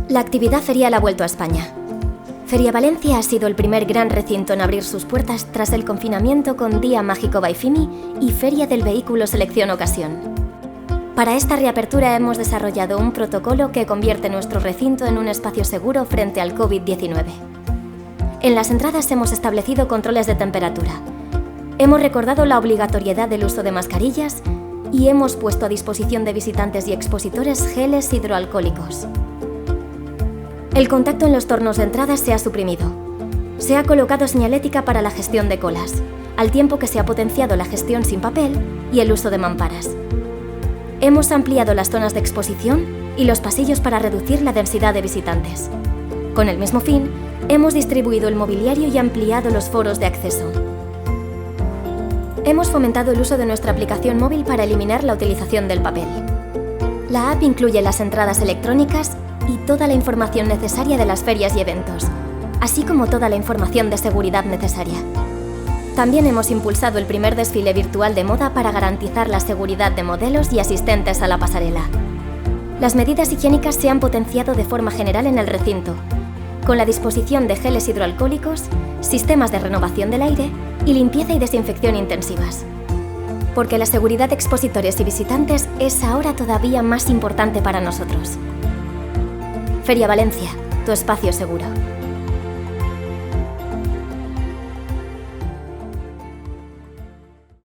La actividad ferial ha vuelto a España. Feria Valencia ha sido el primer gran recinto en abrir sus puertas tras el confinamiento con Día Mágico by FIMI y Feria del Vehículo Selección Ocasión. Para esta reapertura hemos desarrollado un protocolo que convierte nuestro recinto en un espacio seguro frente al COVID-19. En las entradas hemos establecido controles de temperatura. Hemos recordado la obligatoriedad del uso de mascarillas y hemos puesto a disposición de visitantes y expositores geles hidroalcohólicos. El contacto en los tornos de entrada se ha suprimido. Se ha colocado señalética para la gestión de colas, al tiempo que se ha potenciado la gestión sin papel y el uso de mamparas. Hemos ampliado las zonas de exposición y los pasillos para reducir la densidad de visitantes. Con el mismo fin, hemos distribuido el mobiliario y ampliado los foros de acceso. Hemos fomentado el uso de nuestra aplicación móvil para eliminar la utilización del papel. La app incluye las entradas electrónicas y toda la información necesaria de las ferias y eventos, así como toda la información de seguridad necesaria. También hemos impulsado el primer desfile virtual de moda para garantizar la seguridad de modelos y asistentes a la pasarela. Las medidas higiénicas se han potenciado de forma general en el recinto, con la disposición de geles hidroalcohólicos, sistemas de renovación del aire y limpieza y desinfección intensivas. Porque la seguridad de expositores y visitantes es ahora todavía más importante para nosotros. Feria Valencia, tu espacio seguro.